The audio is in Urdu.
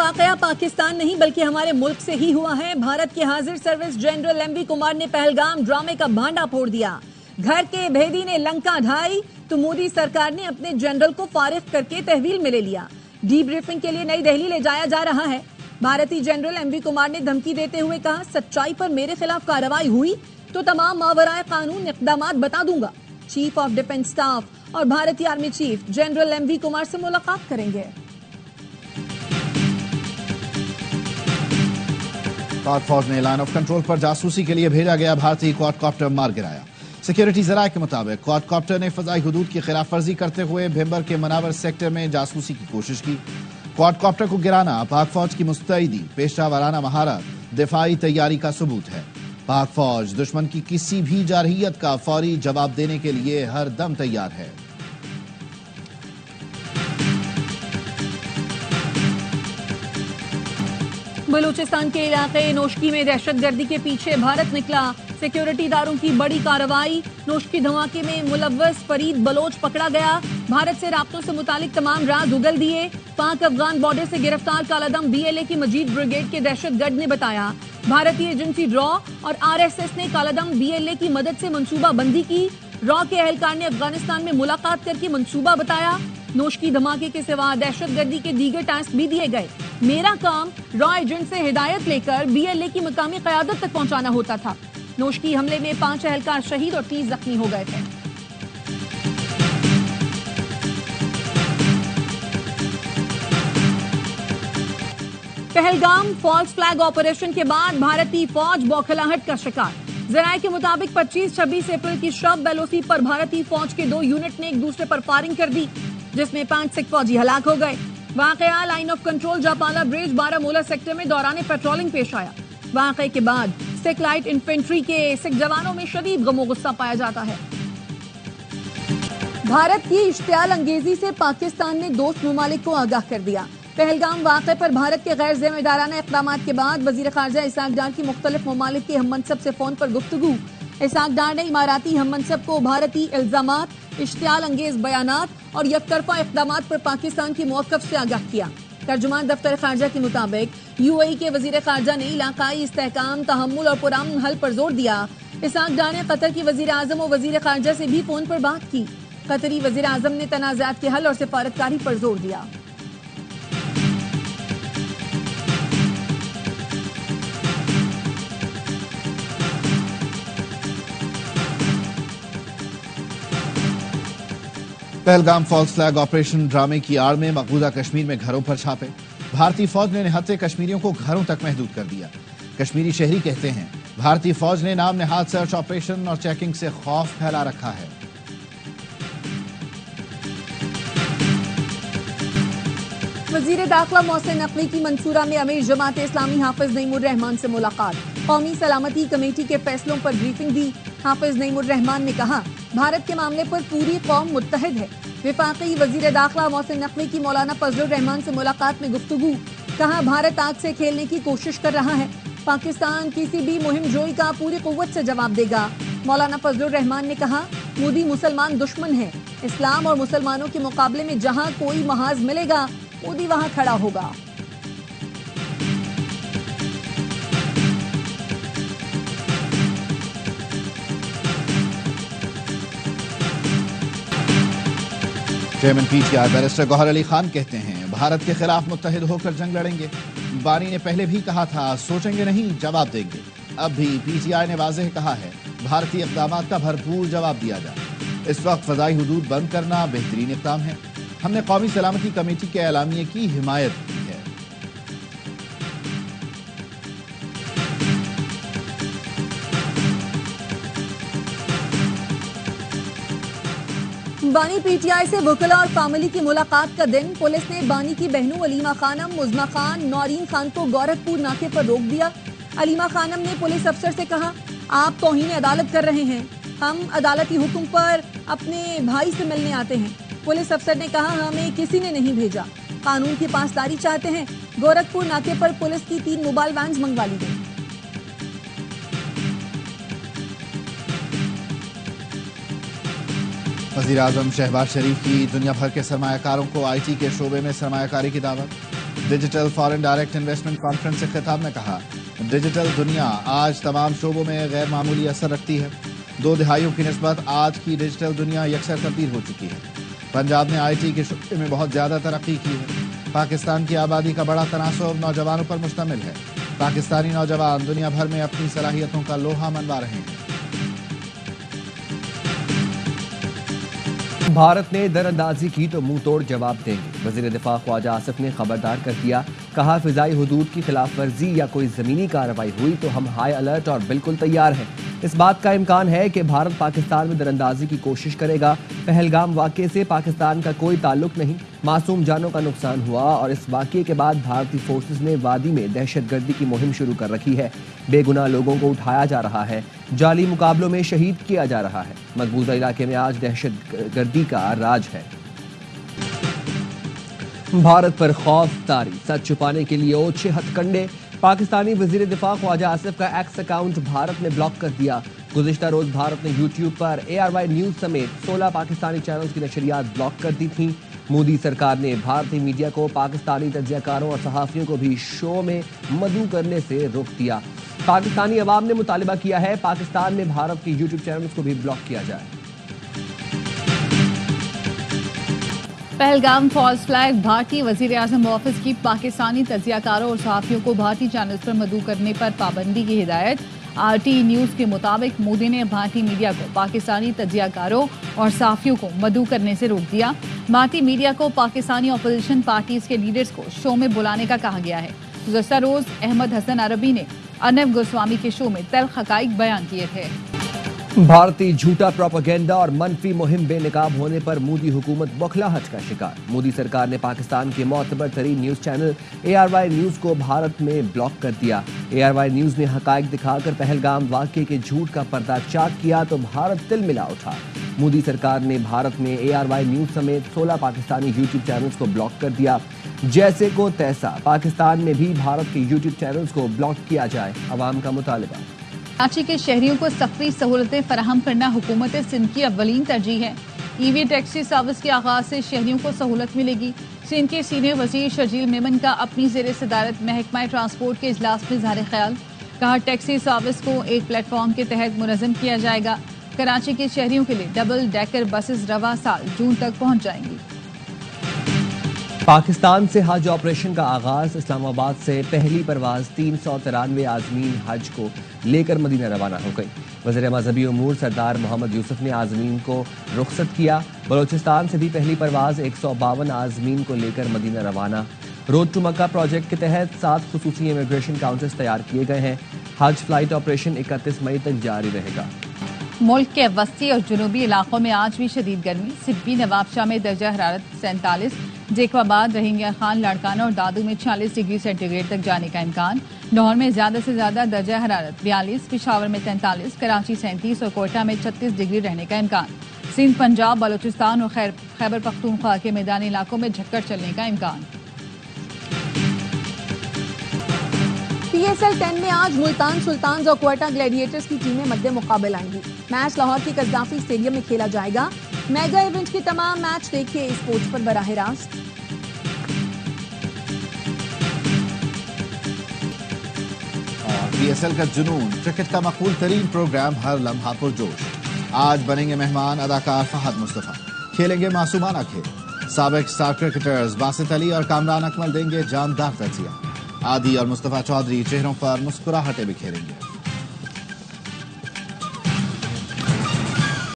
واقعہ پاکستان نہیں بلکہ ہمارے ملک سے ہی ہوا ہے۔ بھارت کے حاضر سروس جنرل ایم وی کمار نے پہلگام ڈرامے کا بھانڈا پھوڑ دیا۔ گھر کے بھیدی نے لنکا ڈھائی تو مودی سرکار نے اپنے جنرل کو فارغ کر کے تحویل میں لے لیا۔ ڈی بریفنگ کے لیے نئی دہلی لے جایا جا رہا ہے۔ بھارتی جنرل ایم وی کمار نے دھمکی دیتے ہوئے کہا، سچائی پر میرے خلاف کارروائی ہوئی تو تمام ماورائے قانون اقدامات بتا دوں گا۔ چیف آف ڈیفنس اسٹاف اور بھارتی آرمی چیف جنرل ایم وی کمار سے ملاقات کریں گے۔ پاک فوج نے لائن آف کنٹرول پر جاسوسی کے لیے بھیجا گیا بھارتی کوڈ کاپٹر مار گرایا۔ سیکیورٹی ذرائع کے مطابق کوڈ کاپٹر نے فضائی حدود کی خلاف ورزی کرتے ہوئے بھمبر کے مناور سیکٹر میں جاسوسی کی کوشش کی۔ کوڈ کاپٹر کو گرانا پاک فوج کی مستعدی، پیشہ ورانہ مہارت، دفاعی تیاری کا ثبوت ہے۔ پاک فوج دشمن کی کسی بھی جارحیت کا فوری جواب دینے کے لیے ہر دم تیار ہے۔ بلوچستان کے علاقے نوشکی میں دہشت گردی کے پیچھے بھارت نکلا۔ سیکیورٹی اداروں کی بڑی کارروائی۔ نوشکی دھماکے میں ملوث فرید بلوچ پکڑا گیا۔ بھارت سے رابطوں سے متعلق تمام راز اگل دیے۔ پاک افغان بارڈر سے گرفتار کالعدم بی ایل اے کی مجید بریگیڈ کے دہشت گرد نے بتایا، بھارتی ایجنسی را اور آر ایس ایس نے کالعدم بی ایل اے کی مدد سے منصوبہ بندی کی۔ را کے اہلکار نے افغانستان میں ملاقات کر کے منصوبہ بتایا۔ نوشکی دھماکے کے سوا دہشت گردی کے دیگر ٹاسک بھی دیے گئے۔ میرا کام را ایجنٹ سے ہدایت لے کر بی ایل اے کی مقامی قیادت تک پہنچانا ہوتا تھا۔ نوشکی حملے میں 5 اہلکار شہید اور 30 زخمی ہو گئے تھے۔ پہلگام فالس فلیگ آپریشن کے بعد بھارتی فوج بوکھلاہٹ کا شکار۔ ذرائع کے مطابق 25-26 اپریل کی شب بیلوسی پر بھارتی فوج کے 2 یونٹ نے ایک دوسرے پر فائرنگ کر دی، جس میں 5 سکھ فوجی ہلاک ہو گئے۔ واقعہ لائن آف کنٹرول جاپالا برج بارہمولہ سیکٹر میں دوران پیٹرولنگ پیش آیا۔ واقعے کے بعد سکھ لائٹ انفینٹری کے سکھ جوانوں میں شدید غم و غصہ پایا جاتا ہے۔ بھارت کی اشتعال انگیزی سے پاکستان نے دوست ممالک کو آگاہ کر دیا۔ پہلگام واقعے پر بھارت کے غیر ذمہ دارانہ اقدامات کے بعد وزیر خارجہ اسحاق ڈار کی مختلف ممالک کے ہم منصب سے فون پر گفتگو۔ اسحاق ڈار نے اماراتی ہم منصب کو بھارتی الزامات، اشتعال انگیز بیانات اور یک طرفہ اقدامات پر پاکستان کے موقف سے آگاہ کیا۔ ترجمان دفتر خارجہ کے مطابق یو اے ای کے وزیر خارجہ نے علاقائی استحکام، تحمل اور پرامن حل پر زور دیا۔ اسحاق ڈار نے قطر کی وزیر اعظم و وزیر خارجہ سے بھی فون پر بات کی۔ قطری وزیر اعظم نے تنازعات کے حل اور سفارتکاری پر زور دیا۔ پہلگام فالس فلیگ آپریشن ڈرامے کی آڑ میں مقبوضہ کشمیر میں گھروں پر چھاپے۔ بھارتی فوج نے نہتے کشمیریوں کو گھروں تک محدود کر دیا۔ کشمیری شہری کہتے ہیں بھارتی فوج نے نام نہاد سرچ آپریشن اور چیکنگ سے خوف پھیلا رکھا ہے۔ وزیر داخلہ محسن نقوی کی منصورہ میں امیر جماعت اسلامی حافظ نعیم الرحمان سے ملاقات۔ قومی سلامتی کمیٹی کے فیصلوں پر بریفنگ دی۔ حافظ نعیم الرحمان نے کہا، بھارت کے معاملے پر پوری قوم متحد ہے۔ وفاقی وزیر داخلہ محسن نقوی کی مولانا فضل الرحمان سے ملاقات میں گفتگو۔ کہا، بھارت آگ سے کھیلنے کی کوشش کر رہا ہے۔ پاکستان کسی بھی مہم جوئی کا پوری قوت سے جواب دے گا۔ مولانا فضل الرحمان نے کہا، مودی مسلمان دشمن ہے۔ اسلام اور مسلمانوں کے مقابلے میں جہاں کوئی محاذ ملے گا، مودی وہاں کھڑا ہوگا۔ Chairman P T I barrister Gohar Ali Khan کہتے ہیں بھارت کے خلاف متحد ہو کر جنگ لڑیں گے۔ بانی نے پہلے بھی کہا تھا سوچیں گے نہیں جواب دیں گے۔ اب بھی پی ٹی آئی نے واضح کہا ہے بھارتی اقدامات کا بھرپور جواب دیا جائے۔ اس وقت فضائی حدود بند کرنا بہترین اقدام ہے۔ ہم نے قومی سلامتی کمیٹی کے اعلامیے کی حمایت کی ہے۔ بانی پی ٹی آئی سے وکلا اور فیملی کی ملاقات کا دن۔ پولیس نے بانی کی بہنوں علیمہ خانم، مزمہ خان، نورین خان کو گورکھپور ناکے پر روک دیا۔ علیمہ خانم نے پولیس افسر سے کہا، آپ توہین عدالت کر رہے ہیں، ہم عدالتی حکم پر اپنے بھائی سے ملنے آتے ہیں۔ پولیس افسر نے کہا، ہمیں کسی نے نہیں بھیجا، قانون کی پاسداری چاہتے ہیں۔ گورکھپور ناکے پر پولیس کی 3 موبائل وینز منگوا لی گئی۔ وزیر اعظم شہباز شریف کی دنیا بھر کے سرمایہ کاروں کو آئی ٹی کے شعبے میں سرمایہ کاری کی دعوت. Digital foreign direct investment conference سے خطاب میں کہا ڈیجیٹل دنیا آج تمام شعبوں میں غیر معمولی اثر رکھتی ہے. 2 دہائیوں کی نسبت آج کی ڈیجیٹل دنیا یکسر تبدیل ہو چکی ہے. پنجاب نے آئی ٹی کے شعبے میں بہت زیادہ ترقی کی ہے. پاکستان کی آبادی کا بڑا تناسب نوجوانوں پر مشتمل ہے. پاکستانی نوجوان دنیا بھر میں اپنی صلاحیتوں کا لوہا منوا رہے ہیں. بھارت نے در اندازی کی تو منہ توڑ جواب دیں گے. وزیر دفاع خواجہ آصف نے خبردار کر دیا. کہا فضائی حدود کی خلاف ورزی یا کوئی زمینی کارروائی ہوئی تو ہم ہائی الرٹ اور بالکل تیار ہیں. اس بات کا امکان ہے کہ بھارت پاکستان میں در اندازی کی کوشش کرے گا. پہلگام واقعے سے پاکستان کا کوئی تعلق نہیں. معصوم جانوں کا نقصان ہوا اور اس واقعے کے بعد بھارتی فورسز نے وادی میں دہشت گردی کی مہم شروع کر رکھی ہے. بے گناہ لوگوں کو اٹھایا جا رہا ہے. جعلی مقابلوں میں شہید کیا جا رہا ہے. مقبوضہ علاقے میں آج دہشت گردی کا راج ہے. بھارت پر خوف طاری. سچ چھپانے کے لیے اوچھے ہتھ کنڈے. پاکستانی وزیر دفاع خواجہ آصف کا ایکس اکاؤنٹ بھارت نے بلاک کر دیا. گزشتہ روز بھارت نے یوٹیوب پر ARY نیوز سمیت 16 پاکستانی چینلز کی نشریات بلاک کر دی تھیں. مودی سرکار نے بھارتی میڈیا کو پاکستانی تجزیہ کاروں اور صحافیوں کو بھی شو میں مدعو کرنے سے روک دیا. پاکستانی عوام نے مطالبہ کیا ہے پاکستان میں بھارت کے یوٹیوب چینلز کو بھی بلاک کیا جائے. Pahalgam false flag. بھارتی وزیر اعظم آفس کی پاکستانی تجزیہ کاروں اور صحافیوں کو بھارتی چینلز پر مدعو کرنے پر پابندی کی ہدایت. RT نیوز کے مطابق مودی نے بھارتی میڈیا کو پاکستانی تجزیہ کاروں اور صحافیوں کو مدعو کرنے سے روک دیا. بھارتی میڈیا کو پاکستانی اپوزیشن پارٹیز کے لیڈرز کو شو میں بلانے کا کہا گیا ہے. گزشتہ روز احمد حسن عربی نے ارنب گوسوامی کے شو میں تلخ حقائق بیان کیے تھے. بھارتی جھوٹا پروپیگنڈا اور منفی مہم بے نقاب ہونے پر مودی حکومت بوکھلاہٹ کا شکار. مودی سرکار نے پاکستان کے معتبر ترین نیوز چینل ARY نیوز کو بھارت میں بلاک کر دیا. ARY نیوز نے حقائق دکھا کر پہلگام واقعے کے جھوٹ کا پردہ چاک کیا تو بھارت تل ملا اٹھا. مودی سرکار نے بھارت میں ARY نیوز سمیت 16 پاکستانی یوٹیوب چینلز کو بلاک کر دیا. جیسے کو تیسا پاکستان میں بھی بھارت کے یوٹیوب چینلز کو بلاک کیا جائے. عوام کا مطالبہ. کراچی کے شہریوں کو سفری سہولتیں فراہم کرنا حکومت سندھ کی اولین ترجیح ہے. EV ٹیکسی سروس کے آغاز سے شہریوں کو سہولت ملے گی. سندھ کے سینئر وزیر شرجیل میمن کا اپنی زیر صدارت محکمہ ٹرانسپورٹ کے اجلاس میں اظہار خیال. کہا ٹیکسی سروس کو ایک پلیٹ فارم کے تحت منظم کیا جائے گا. کراچی کے شہریوں کے لیے ڈبل ڈیکر بسز رواں سال جون تک پہنچ جائیں گی. پاکستان سے حج آپریشن کا آغاز. اسلام آباد سے پہلی پرواز 393 عازمین حج کو لے کر مدینہ روانہ ہو گئی. وزیر مذہبی امور سردار محمد یوسف نے عازمین کو رخصت کیا. بلوچستان سے بھی پہلی پرواز 152 عازمین کو لے کر مدینہ روانہ. روڈ ٹو مکہ پروجیکٹ کے تحت 7 خصوصی امیگریشن کاؤنٹرز تیار کیے گئے ہیں. حج فلائٹ آپریشن 31 مئی تک جاری رہے گا. ملک کے وسطی اور جنوبی علاقوں میں آج بھی شدید گرمی. سبی نوابشاہ میں درجہ حرارت 47, جیکو آباد, روہنگیا خان, لاڑکانہ اور دادو میں 46 ڈگری سینٹی گریڈ تک جانے کا امکان. لاہور میں زیادہ سے زیادہ درجہ حرارت 42, پشاور میں 43, کراچی 37 اور کوئٹہ میں 36 ڈگری رہنے کا امکان. سندھ, پنجاب, بلوچستان اور خیبر پختونخوا کے میدانی علاقوں میں جھکڑ چلنے کا امکان. PSL 10 میں آج ملتان سلطانز اور کوئٹہ گلیڈیٹرز کی ٹیمیں مد مقابل آئیں گی. میچ لاہور کی قذافی اسٹیڈیم میں کھیلا جائے گا. میگا ایونٹ کے تمام میچ دیکھیے اسپورٹس پر براہ راست. PSL کا جنون, کرکٹ کا مقبول ترین پروگرام ہر لمحہ پرجوش. آج بنیں گے مہمان اداکار فہد مصطفیٰ. کھیلیں گے معصومانہ کھیل. سابق اسٹار کرکٹرز باسط علی اور کامران اکمل دیں گے جاندار تجزیہ. عادی اور مصطفیٰ چودھری چہروں پر مسکراہٹیں بکھیریں گے.